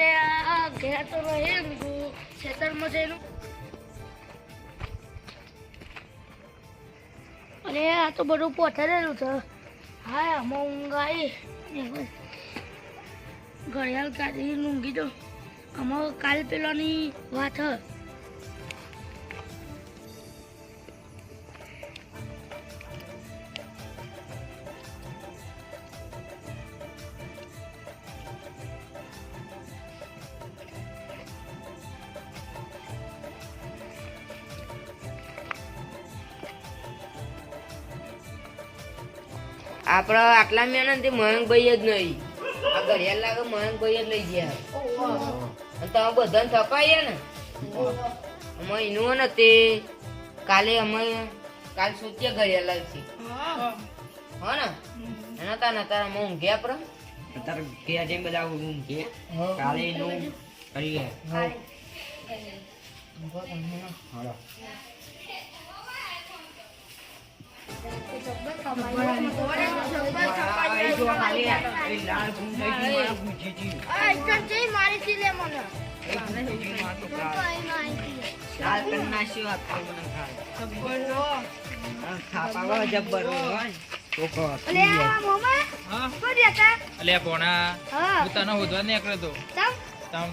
એટલે આ ઘેર તો રહે ખેતરમાં જઈને અને આ તો બધું પોથરેલું છે. હા આમાં ઊંઘ આવી ઘડિયાળ કાઢી ઊંઘી તો આમાં કાલ પેલાની વાત હ. આપડા આટલા મહેનત મયંકભાઈ જ નહીં, આ ઘડિયાળ લાગે મયંકભાઈ જ લઈ ગયા. અને તમે બધાને થપાઈએ ને અમે એનું ને તે કાલે અમે કાલ સૂચીએ ઘડિયાળ લાગશે હો ને એના તા ને તારા અમે ઊંઘ્યા આપડે અત્યારે ઘેર જઈને બધા ઊંઘીએ કાલે એનું કરીએ. હાલો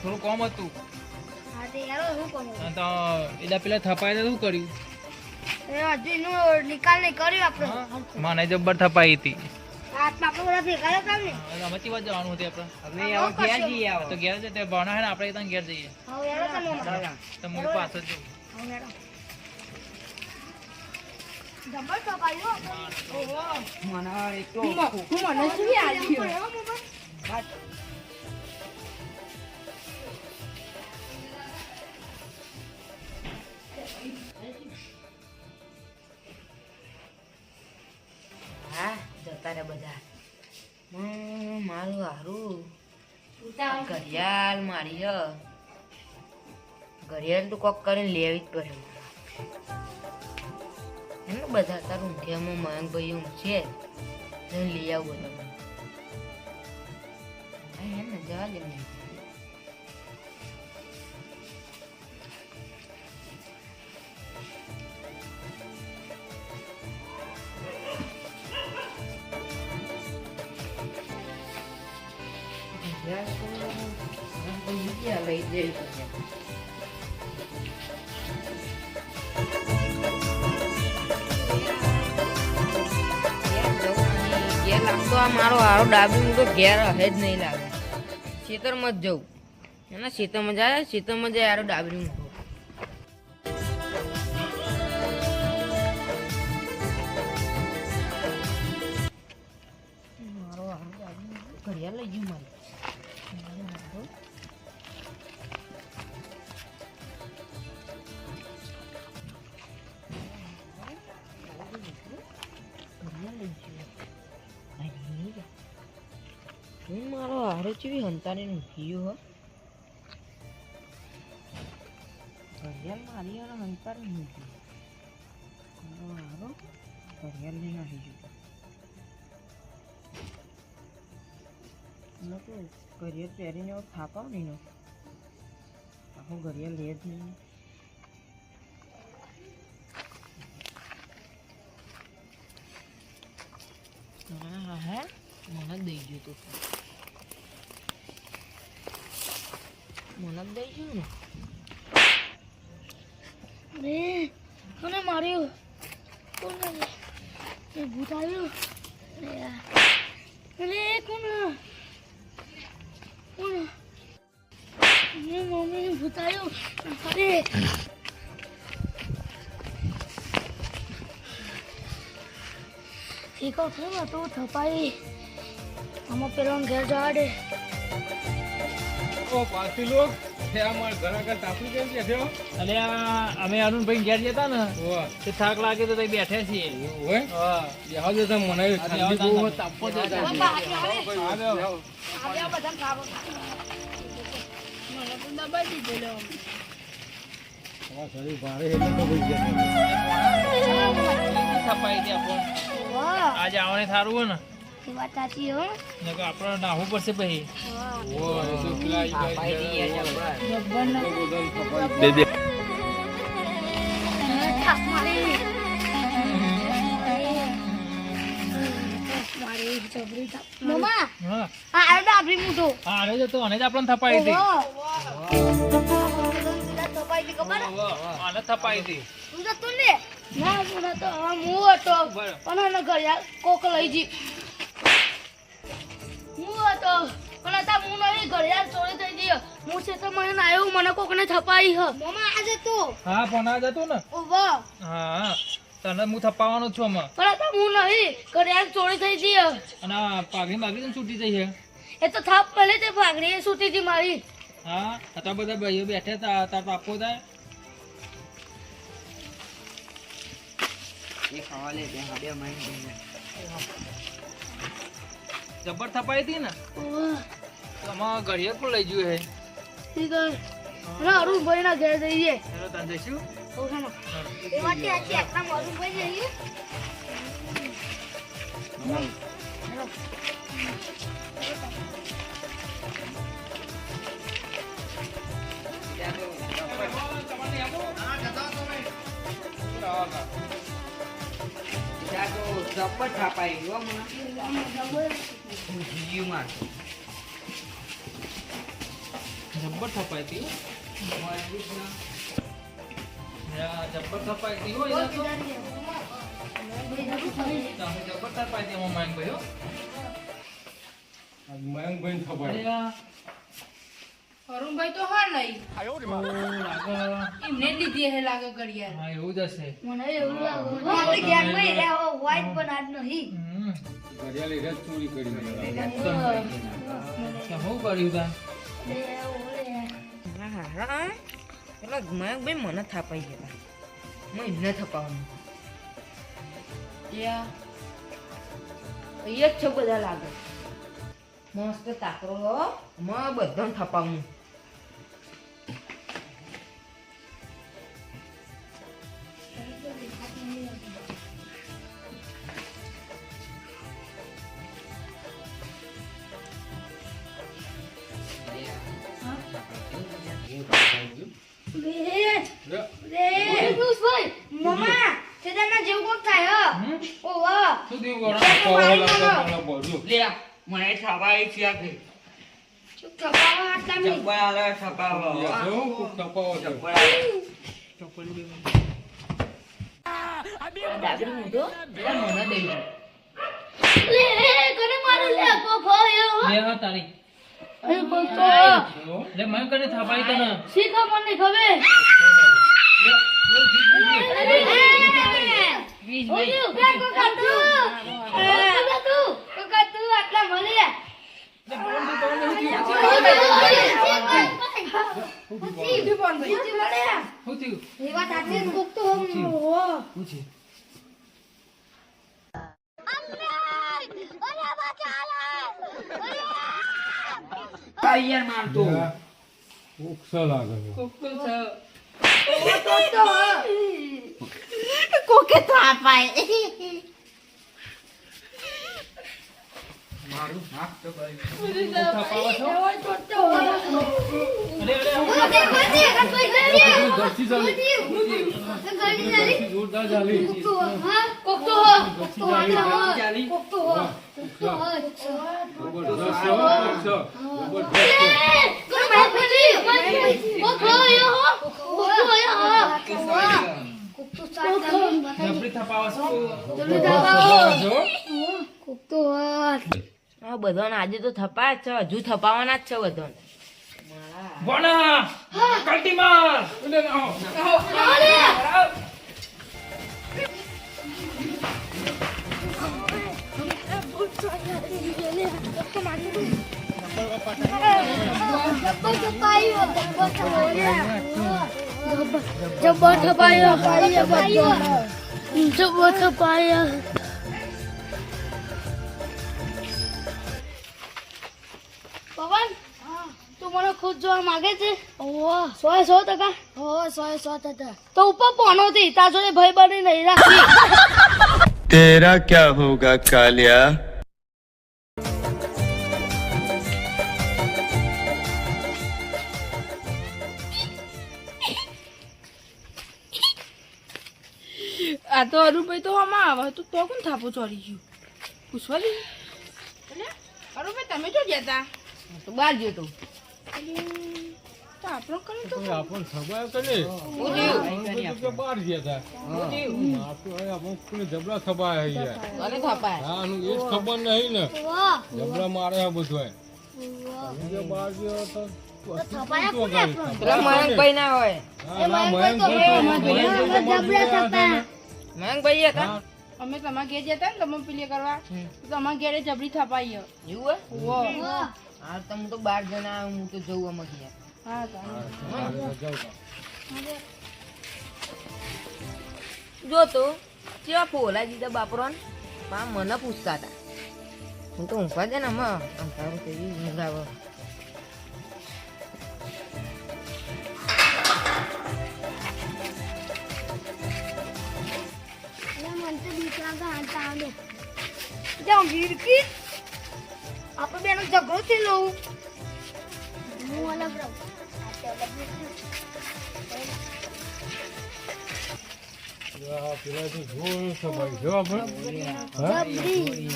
થોડું કોમ હતું તો એના પેલા થપાય શું કર્યું? નિકાલ નહીં કર્યો આપણે. મને જબ્બર થપાઈ હતી. આપણે ભેગા કામ ને અમે ચીવા જવાનું હતું આપણે અમે આવો ઘેર જઈએ આવો તો ઘેર જતે ભણા હે ને આપણે ત્યાં ઘેર જઈએ હવે યાર તમે તો હું પાછો જ જઉં. જબર તો પાડ્યો ઓહો મને એક તો હું મને શું આવી ગયો હા જતા રે બધા. મારું હારું ઘડિયાળ મારી હ ઘડિયાળ તો કોક કરીને લેવી જ પડે એમ બધા તારું ઊંઘ્યામાં મયંકભાઈ ઊંઘ છે લઈ આવું તમે હે ને જવા દે મને. લઈ જઈ ઘેર લાગતો આ મારો હારો ડાબી તો ઘેર હે જ નહીં લાગે. ખેતરમાં જ જવું એના ખેતરમાં જાય હારો ડાબી મૂકો. મારો હારો ડાબી ઘડિયાળ લઈ ગયું મારે. મારો હારો ચેવી હંતાને ઊંઘ્યો હો ઘડિયાળ મારી અને હંતાને ઊંઘ્યો. મારો હારો ઘડિયાળ લઈને આવી ગયો. તો ઘડિયાળ પહેરીને થાપાવ નહીં આખું ઘડિયાળ લે જ નહીં. હા હે મને જ દઈ ગયું તું મને જ દઈ ગયું ને કોને માર્યું કોને એ ભૂત આવ્યું અરે કોણ મમ્મી ભૂત આવ્યું અરે ઠીક છે ને તું થપાઈ આમાં પેલો ઘેર જવા દે. ઓ પાછી લોક હે અમાર ઘર આગળ તાપડી કેમ છે થયો? અલે અમે અરુણભાઈ ઘેર જતા ને તે થાક લાગે તો તઈ બેઠે છીએ. હોય હા બેહો જો તમ મને ઠંડી બહુ તાપો છે. આવ્યા બધા ખાવો મને તો દબાઈ દીધેલો. શરીર ભારે એટલે તો ભઈ ગયા થપાઈ દે આપણ વાહ આજે આવને થારું હે ને એ વાત સાચી હો નકર આપણે નાહવું પડશે પછી થાપાઈ દઈએ જબર. થાપ મારી મારી જબરી થાપ મમ્મા હા આ આડો આપી મૂઠો આને જ તો આને જ આપણને થપાઈ હતી થપાઈ હતી ખબર આને થપાઈ હતી તું જતો ને ના હું તો હું હતો પણ એને ઘડિયાળ કોક લઈ જી હું હતો પણ હતા હું નહીં ઘડિયાળ ચોરી થઈ ગઈ હું છે તો મને આવ્યું મને કોકને થપાઈ હ મમ્મા આજે તું હા પણ આ જતું ને ઓવો હા તને હું થપાવવાનો છું આમાં પણ હતા હું નહીં ઘડિયાળ ચોરી થઈ ગઈ અને આ પાઘડી માગી છૂટી જઈ છે એ તો થાપ પહેલે તે ભાગડી એ છૂટી હતી મારી હા હતા બધા ભાઈઓ બેઠા હતા તાર તો આપવો થાય એ ખાવા લે તે હાડે મયંક ભાઈને. જબર થપાઈ હતી ને ઓવો આમાં ઘડિયાળ પણ લઈ ગયું હે ઠીક હે ના અરુણભાઈ ના ઘેર જઈએ ચાલો તાર જઈશું ઓખામાં એ વાત સાચી આપણા અરુણભાઈ જઈએ ત્યાં તો જબર થાપાઈ ગયો હમણાં. જીવ માર. જબ્બર થપાઈ હતી મજબૂત ના. જબ્બર થપાઈ હતી હોય તો જબ્બર થપાઈ હતી એમાં માંગ ભાઈઓ મયંકભાઈ ખબર અરે આ અરુણભાઈ તો હા નહીં લાગે એમને લીધી હે લાગે ઘડિયાળ હા એવું જ હશે મને એવું લાગે આપણે ઘેર માં રહ્યા વાઈટ પણ આજ નહીં હમ ઘડિયાળ એને જ ચોરી કરી તો શું કર્યું તા હા પેલા મયંકભાઈ મને થાપાઈ ગયા હું એમને થપાવવાનું ત્યાં અહીંયા જ છે બધા લાગે મસ્ત તાકરો હો માં બધાને થપાવવાનું મમ્મા સેદાના જેવું કોક થાય ઓ વાહ શું થયું ગોળા લે મને થાપાઈ છે આ કે. ચૂપ થપાવા આટલા મી જબ્બર આલે થપાવો. જબ્બર આલે. દાદરી મૂંધો પેલા મને દઈ દો લે કને મારું લે કોક હોય લે હા તારી એ કોક તો લે મેં કને થપાઈ તને શીખા મને ખબર ઓય કોકા તું કોકા તું આટલા મળે શું થયું એ વાત આટલી કોક તો હો પૂછી યાર મારતો. ઉકસો લાગે છે. કોકે તો આપાય મારું માફ તો કરી. થપાવો છો ઘરથી ચાલી. જોરદાર ચાલી. ચાલી. જબરદસ્ત છે, ઉકસો. જબરી થપાવો છો આ બધાને આજે તો થપાય જ છે હજુ થપાવાના જ છે બધાને વણા કલ્ટી માર જબ્બર થપાયો જબ્બર થપાયો પવન તું મને ખુદ જોવા માંગે છે ઓહ 100% હો 100% તો ઉપર પોનો થી તાર જોડે ભાઈ બની નહીં રાખી तेरा क्या होगा कालिया આ તો અરુભાઈ તો આમાં આવે તો કોણ થાપો ચોરી ગયું પૂછવા દે અરુભાઈ તમે જો ગયા તા હું તો બહાર ગયો તો તો આપણો કરે તો આપણને ખબર કરે હું થયું તો બહાર ગયા હતા આપણને કોઈને જબરા થબાય છે યાર કોને થપાય હા આનું એ જ ખબર નહીં ને વાહ જબરા મારે છે બધું બીજો બહાર ગયો તો થપાયા કોને આપણો? પેલા મયંકભાઈ ના હોય મયંકભાઈ હતા અમે તમારા ઘેર જતા ને તમે પેલી કરવા તો તમારા ઘેરે જબરી થપાઈ એવું હોય વો હા તો હું તો 12 જણા હું તો જઉં આમાં ગયા હા તા જો તો કેવા ફોલા દીધા બાપરો મને પૂછતા હતા હું તો ઊંઘવા દે ને આમાં અંધારું થઈ ગયું ઊંઘ આવે આપણે બેનો ઝઘડો થયેલો હું અલગ રહું પેલા તો જોર છે ભાઈ જો આપણે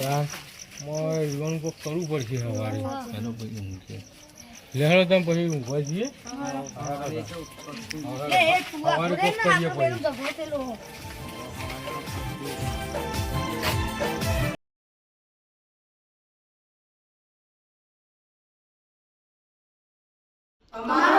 હા મોય કોક કરવું પડશે સવારે એનો પછી ઊંઘે લેહડો તમે પછી ઊંઘવા જઈએ સવારે કોક કરીએ પછી ઝઘડો થયેલો અમારા